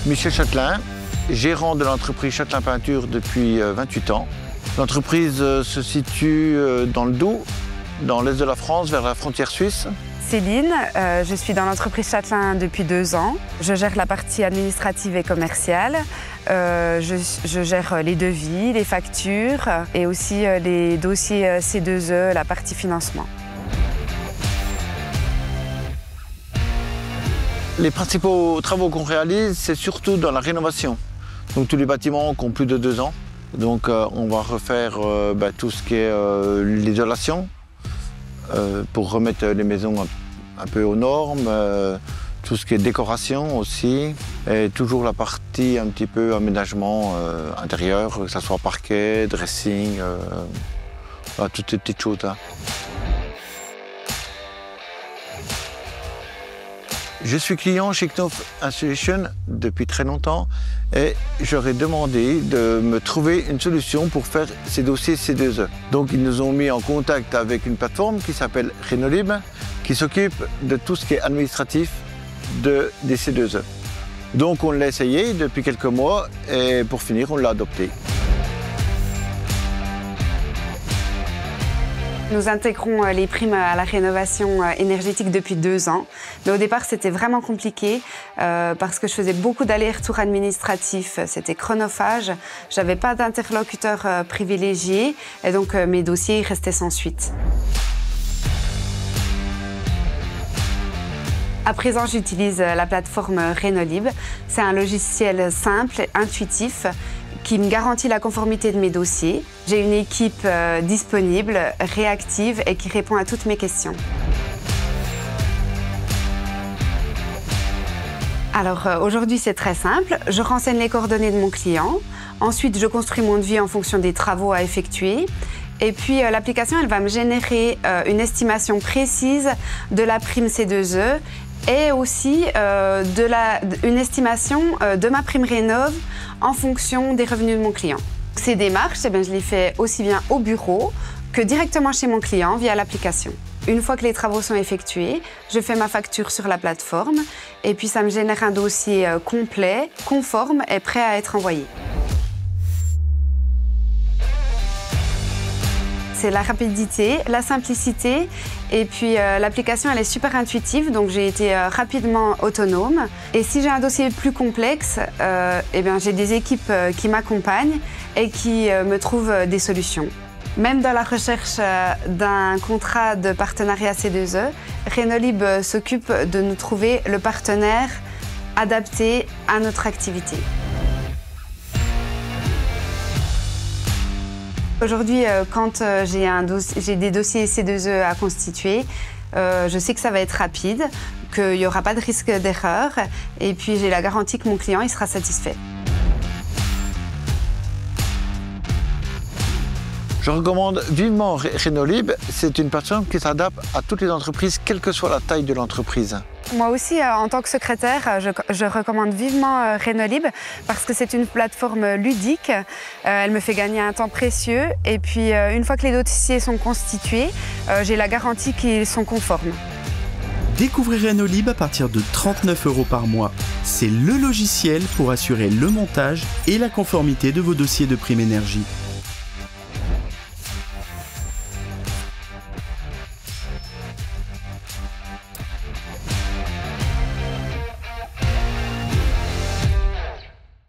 Michel Châtelain, gérant de l'entreprise Châtelain Peinture depuis 28 ans. L'entreprise se situe dans le Doubs, dans l'est de la France, vers la frontière suisse. Céline, je suis dans l'entreprise Châtelain depuis 2 ans. Je gère la partie administrative et commerciale. Je gère les devis, les factures et aussi les dossiers C2E, la partie financement. Les principaux travaux qu'on réalise, c'est surtout dans la rénovation. Donc tous les bâtiments qui ont plus de 2 ans. Donc on va refaire tout ce qui est l'isolation pour remettre les maisons un peu aux normes, tout ce qui est décoration aussi, et toujours la partie un petit peu aménagement intérieur, que ce soit parquet, dressing, toutes ces petites choses là. Je suis client chez Knauf Installation depuis très longtemps et j'aurais demandé de me trouver une solution pour faire ces dossiers C2E. Donc ils nous ont mis en contact avec une plateforme qui s'appelle Renolib, qui s'occupe de tout ce qui est administratif des C2E. Donc on l'a essayé depuis quelques mois et pour finir on l'a adopté. Nous intégrons les primes à la rénovation énergétique depuis 2 ans. Mais au départ, c'était vraiment compliqué parce que je faisais beaucoup d'allers-retours administratifs. C'était chronophage. Je n'avais pas d'interlocuteur privilégié et donc mes dossiers restaient sans suite. À présent, j'utilise la plateforme Renolib. C'est un logiciel simple, intuitif, qui me garantit la conformité de mes dossiers. J'ai une équipe disponible, réactive et qui répond à toutes mes questions. Alors aujourd'hui, c'est très simple. Je renseigne les coordonnées de mon client. Ensuite, je construis mon devis en fonction des travaux à effectuer. Et puis l'application, elle va me générer une estimation précise de la prime C2E et aussi une estimation de ma prime rénov en fonction des revenus de mon client. Ces démarches, je les fais aussi bien au bureau que directement chez mon client via l'application. Une fois que les travaux sont effectués, je fais ma facture sur la plateforme et puis ça me génère un dossier complet, conforme et prêt à être envoyé. C'est la rapidité, la simplicité et puis l'application elle est super intuitive donc j'ai été rapidement autonome. Et si j'ai un dossier plus complexe, j'ai des équipes qui m'accompagnent et qui me trouvent des solutions. Même dans la recherche d'un contrat de partenariat C2E, Renolib s'occupe de nous trouver le partenaire adapté à notre activité. Aujourd'hui, quand j'ai des dossiers C2E à constituer, je sais que ça va être rapide, qu'il n'y aura pas de risque d'erreur et puis j'ai la garantie que mon client il sera satisfait. Je recommande vivement Renolib. C'est une plateforme qui s'adapte à toutes les entreprises, quelle que soit la taille de l'entreprise. Moi aussi, en tant que secrétaire, je recommande vivement Renolib parce que c'est une plateforme ludique. Elle me fait gagner un temps précieux et puis une fois que les dossiers sont constitués, j'ai la garantie qu'ils sont conformes. Découvrez Renolib à partir de 39 € par mois. C'est le logiciel pour assurer le montage et la conformité de vos dossiers de prime énergie.